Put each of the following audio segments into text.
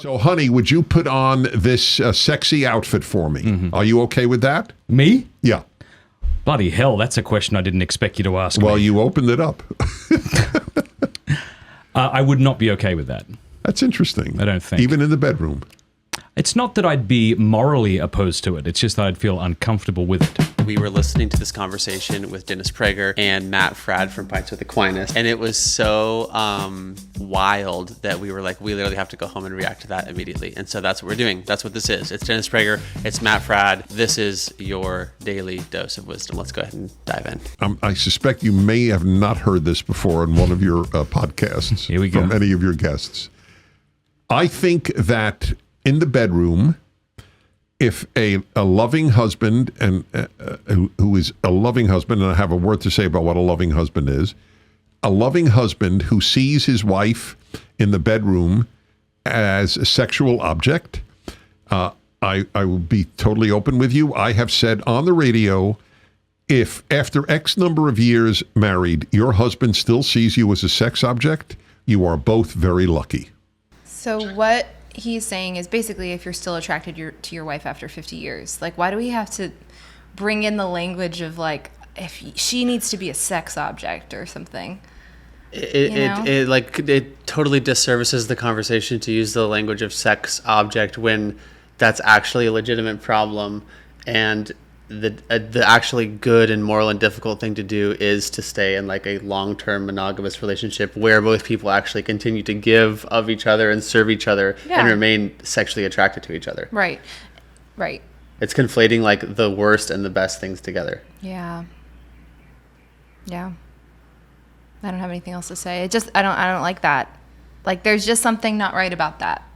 So, honey, would you put on this sexy outfit for me? Mm-hmm. Are you okay with that? Me? Yeah. Bloody hell, that's a question I didn't expect you to ask Well, me. you opened it up. I would not be okay with that. That's interesting. I don't think. Even in the bedroom. It's not that I'd be morally opposed to it. It's just that I'd feel uncomfortable with it. We were listening to this conversation with Dennis Prager and Matt Fradd from Pints with Aquinas, and it was so wild that we were like, we literally have to go home and react to that immediately. And so that's what we're doing. That's what this is. It's Dennis Prager. It's Matt Fradd. This is your daily dose of wisdom. Let's go ahead and dive in. I suspect you may have not heard this before in one of your podcasts. Here we go. From any of your guests. I think that in the bedroom, if a loving husband and who is a loving husband, and I have a word to say about what a loving husband is, a loving husband who sees his wife in the bedroom as a sexual object, I will be totally open with you. I have said on the radio, if after X number of years married, your husband still sees you as a sex object, you are both very lucky. So what he's saying is basically if you're still attracted to your wife after 50 years, like why do we have to bring in the language of like if she needs to be a sex object or something? It totally disservices the conversation to use the language of sex object when that's actually a legitimate problem, and the actually good and moral and difficult thing to do is to stay in like a long-term monogamous relationship where both people actually continue to give of each other and serve each other and remain sexually attracted to each other. Right. It's conflating like the worst and the best things together. Yeah. I don't have anything else to say. It just I don't like that. Like there's just something not right about that.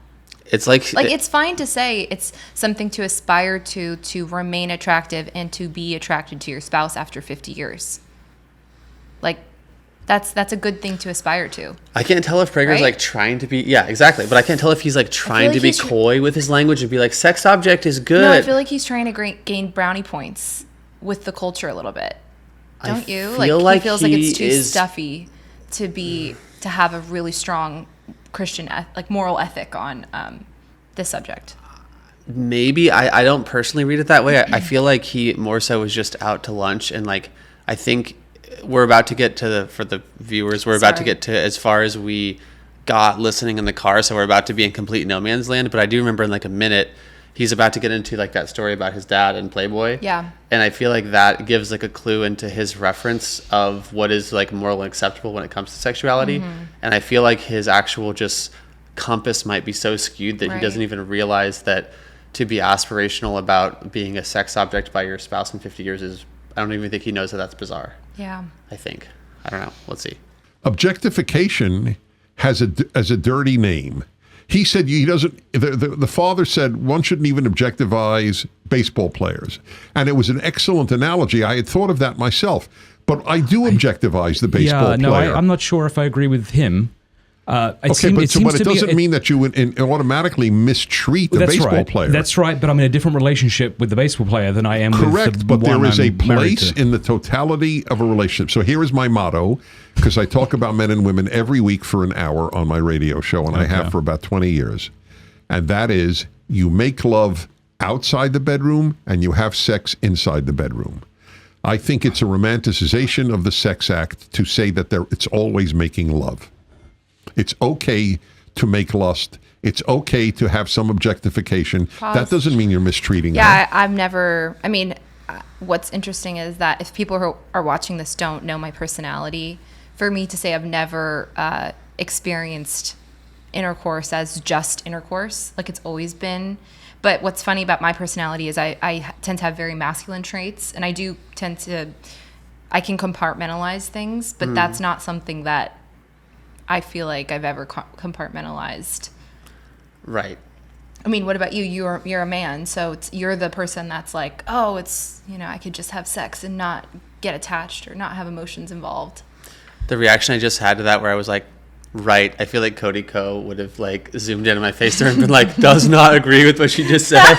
It's like it's fine to say it's something to aspire to remain attractive and to be attracted to your spouse after 50 years. Like that's a good thing to aspire to. I can't tell if Prager's like trying to be exactly, but I can't tell if he's like trying to be coy with his language and be like sex object is good. No, I feel like he's trying to gain brownie points with the culture a little bit. Don't you? Like he feels like it's too stuffy to have a really strong Christian moral ethic on this subject. Maybe I don't personally read it that way. I feel like he more so was just out to lunch, and like I think we're about to get to for the viewers, about to get to as far as we got listening in the car, so we're about to be in complete no man's land. But I do remember in like a minute he's about to get into like that story about his dad and Playboy. Yeah. And I feel like that gives like a clue into his reference of what is like moral and acceptable when it comes to sexuality. Mm-hmm. And I feel like his actual just compass might be so skewed that he doesn't even realize that to be aspirational about being a sex object by your spouse in 50 years is, I don't even think he knows that that's bizarre. Yeah. I think. I don't know. Let's see. Objectification has a dirty name. He said he doesn't. The father said one shouldn't even objectifies baseball players, and it was an excellent analogy. I had thought of that myself, but I do objectifize the baseball player. I'm not sure if I agree with him. But it doesn't mean that you automatically mistreat the baseball player. That's right, but I'm in a different relationship with the baseball player than I am with the Correct, but there is a I'm married place to. in the totality of a relationship. So here is my motto, because I talk about men and women every week for an hour on my radio show, and I have for about 20 years. And that is, you make love outside the bedroom and you have sex inside the bedroom. I think it's a romanticization of the sex act to say that it's always making love. It's okay to make lust. It's okay to have some objectification. That doesn't mean you're mistreating her. I've never, what's interesting is that if people who are watching this don't know my personality, for me to say I've never experienced intercourse as just intercourse, like it's always been. But what's funny about my personality is I tend to have very masculine traits, and I do tend to, I can compartmentalize things, but that's not something that I feel like I've ever compartmentalized. Right. I mean, what about you? You're a man, so you're the person that's like, oh, it's, I could just have sex and not get attached or not have emotions involved. The reaction I just had to that, where I was like, right, I feel like Cody Ko would have like zoomed in on my face there and been like, does not agree with what she just said.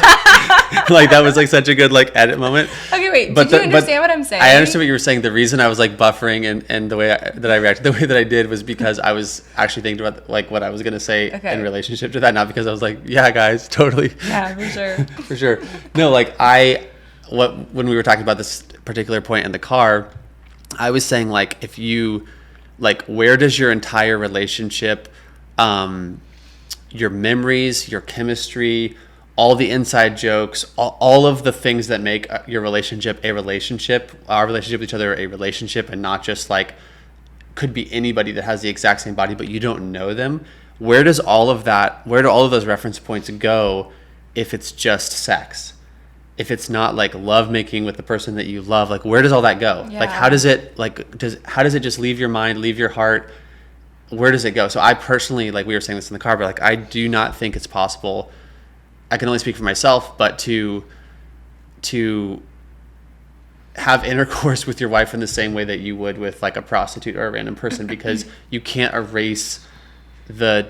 like that was like such a good like edit moment. Okay, wait. But Did you understand what I'm saying? I understand what you were saying. The reason I was like buffering and the way that I reacted the way that I did was because I was actually thinking about like what I was gonna say in relationship to that, not because I was like, yeah, guys, totally. Yeah, for sure. For sure. No, like when we were talking about this particular point in the car, I was saying like if you like where does your entire relationship, your memories, your chemistry, all the inside jokes, all of the things that make your relationship a relationship, our relationship with each other a relationship, and not just like could be anybody that has the exact same body but you don't know them. Where do all of those reference points go if it's just sex? If it's not like love making with the person that you love, like where does all that go? Yeah. Like how does it just leave your mind, leave your heart? Where does it go? So I personally, like we were saying this in the car, but like I do not think it's possible. I can only speak for myself, but to have intercourse with your wife in the same way that you would with like a prostitute or a random person, because you can't erase the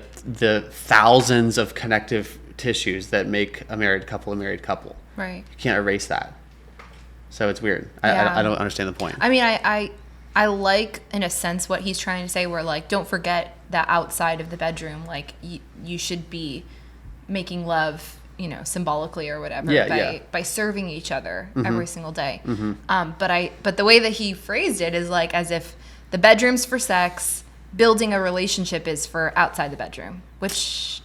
thousands of connective tissues that make a married couple a married couple. Right. You can't erase that. So it's weird. Yeah. I don't understand the point. I mean, I like, in a sense, what he's trying to say, where, like, don't forget that outside of the bedroom, like, you should be making love, you know, symbolically or whatever, by serving each other every single day. But the way that he phrased it is, like, as if the bedroom's for sex, building a relationship is for outside the bedroom, which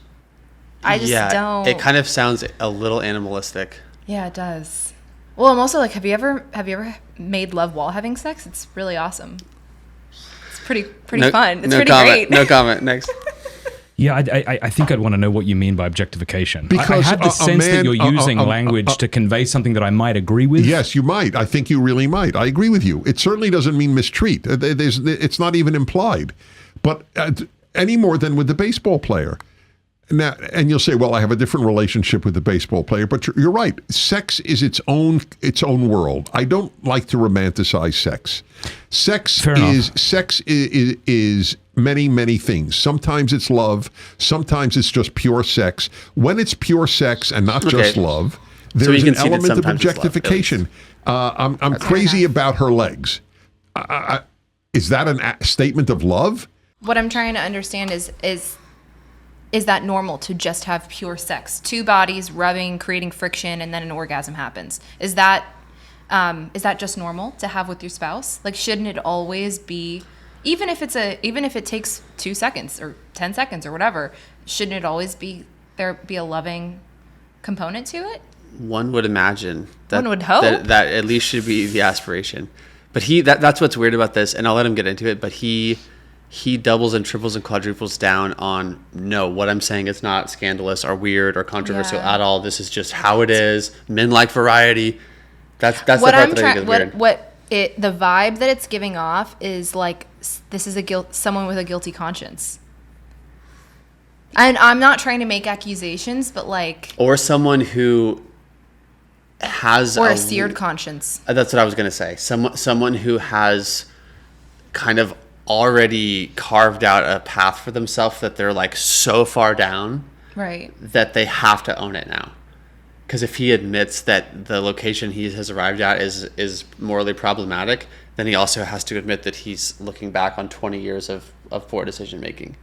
I just don't... It kind of sounds a little animalistic. Yeah, it does. Well, I'm also like, have you ever made love while having sex? It's really awesome. It's pretty fun. It's pretty great. No comment. Next. Yeah, I think I'd want to know what you mean by objectification. Because I had the sense that you're using language to convey something that I might agree with. Yes, you might. I think you really might. I agree with you. It certainly doesn't mean mistreat. It's not even implied. But any more than with the baseball player. Now, and you'll say, well, I have a different relationship with the baseball player, but you're right. Sex is its own world. I don't like to romanticize sex. Sex is many, many things. Sometimes it's love. Sometimes it's just pure sex. When it's pure sex and not just love, there's an element of objectification. I'm crazy about her legs. Is that a statement of love? What I'm trying to understand is that normal to just have pure sex? Two bodies rubbing, creating friction, and then an orgasm happens. Is that just normal to have with your spouse? Like, shouldn't it always be, even if it takes 2 seconds or 10 seconds or whatever, shouldn't it always be a loving component to it? One would imagine that. One would hope that at least should be the aspiration. But that's what's weird about this, and I'll let him get into it. But he doubles and triples and quadruples down on, no, what I'm saying is not scandalous or weird or controversial at all. This is just how it is. Men like variety. That's what the part that I think is weird. The vibe that it's giving off is like, this is someone with a guilty conscience. And I'm not trying to make accusations, but like... Or someone who has... Or a seared conscience. That's what I was going to say. Someone who has kind of already carved out a path for themselves that they're like so far down, right, that they have to own it now. Because if he admits that the location he has arrived at is morally problematic, then he also has to admit that he's looking back on 20 years of poor decision making,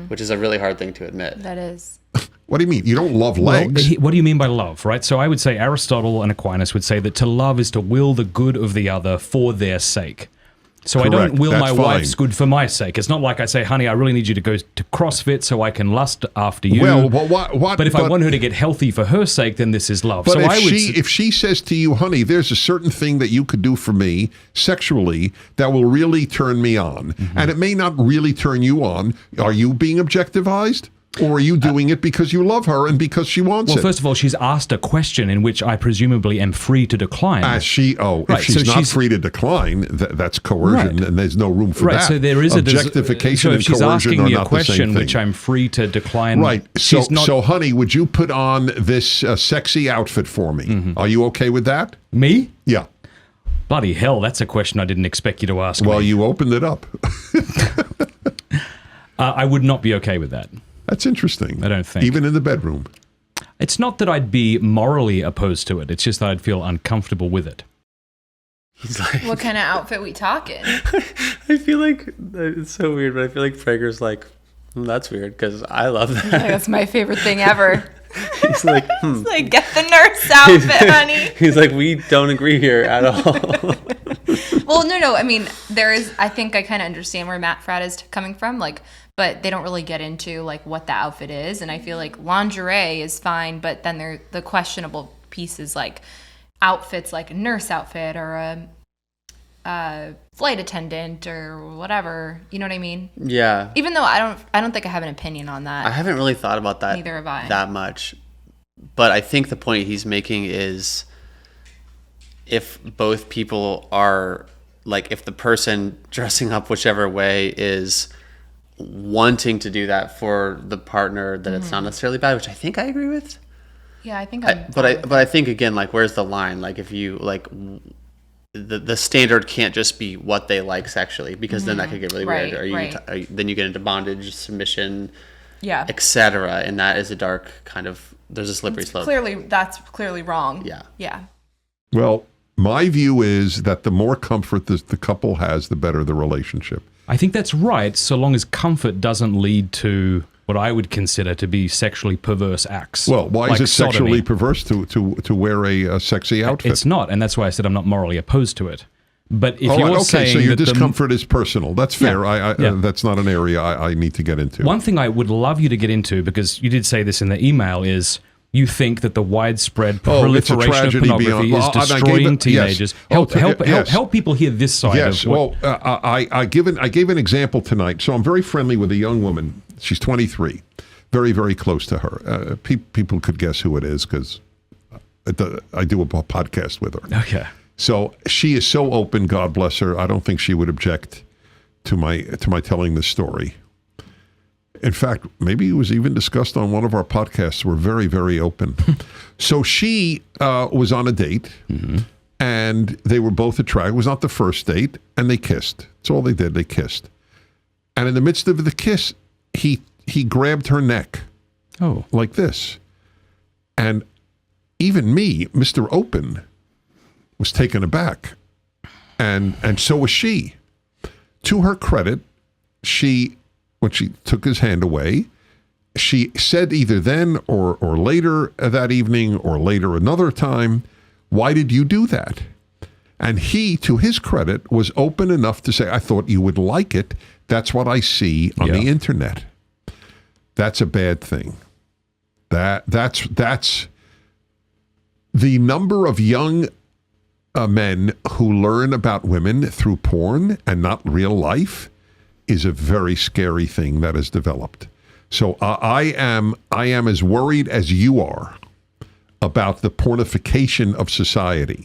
which is a really hard thing to admit. That is. What do you mean? You don't love legs? What do you mean by love, right? So I would say Aristotle and Aquinas would say that to love is to will the good of the other for their sake. So Correct. I don't will That's my fine. wife's good for my sake. It's not like I say, honey, I really need you to go to CrossFit so I can lust after you. Well, what? But if I want her to get healthy for her sake, then this is love. But so if she says to you, honey, there's a certain thing that you could do for me sexually that will really turn me on, and it may not really turn you on, are you being objectivized? Or are you doing it because you love her and because she wants it? Well, first of all, she's asked a question in which I presumably am free to decline. If she's not free to decline, that's coercion, and there's no room for that. So there is objectification and coercion are not the same thing. So if she's asking me a question which I'm free to decline, right? So, honey, would you put on this sexy outfit for me? Are you okay with that? Me? Yeah. Bloody hell, that's a question I didn't expect you to ask. Well, you opened it up. I would not be okay with that. That's interesting. I don't think. Even in the bedroom. It's not that I'd be morally opposed to it. It's just that I'd feel uncomfortable with it. He's like, What kind of outfit we talking? I feel like it's so weird, but I feel like Prager's like, that's weird because I love that. That's my favorite thing ever. He's like, It's like, get the nurse outfit, honey. He's like, we don't agree here at all. Well, no. I mean, I think I kind of understand where Matt Fradd is coming from, like, but they don't really get into like what the outfit is. And I feel like lingerie is fine, but then the questionable pieces like outfits, like a nurse outfit or a flight attendant or whatever. You know what I mean? Yeah. Even though I don't think I have an opinion on that. I haven't really thought about that. Neither have I. That much. But I think the point he's making is if both people are like, if the person dressing up whichever way is wanting to do that for the partner, then it's not necessarily bad, which I think I agree with. Yeah, I think But I think again, like, where's the line? Like, if you like, the standard can't just be what they like sexually, because then that could get really Right, weird. Then you get into bondage, submission, yeah. etc. And that is a dark kind of. There's a slippery slope. That's clearly wrong. Yeah. Yeah. Well, my view is that the more comfort the couple has, the better the relationship. I think that's right, so long as comfort doesn't lead to what I would consider to be sexually perverse acts. Well, why like is it sexually sodomy. perverse to wear a sexy outfit? It's not, and that's why I said I'm not morally opposed to it. But if All right, you're okay, saying so your that discomfort is personal. That's fair. Yeah. That's not an area I need to get into. One thing I would love you to get into, because you did say this in the email, is you think that the widespread it's a proliferation of tragedy pornography beyond- is Well, and I gave destroying it- yes. teenagers. Yes. Help people hear this side Yes, of what... well, I gave an example tonight. So I'm very friendly with a young woman. She's 23, very, very close to her. People could guess who it is because I do a podcast with her. Okay. So she is so open. God bless her. I don't think she would object to my telling this story. In fact, maybe it was even discussed on one of our podcasts. We're very, very open. So she was on a date, and they were both attracted. It was not the first date, and they kissed. That's all they did. They kissed. And in the midst of the kiss, he grabbed her neck Oh. like this. And even me, Mr. Open, was taken aback. And so was she. To her credit, when she took his hand away, she said either then or later that evening or later another time, "Why did you do that?" And he, to his credit, was open enough to say, "I thought you would like it. That's what I see on the internet." That's a bad thing. That's the number of young men who learn about women through porn and not real life is a very scary thing that has developed. So I am as worried as you are about the pornification of society.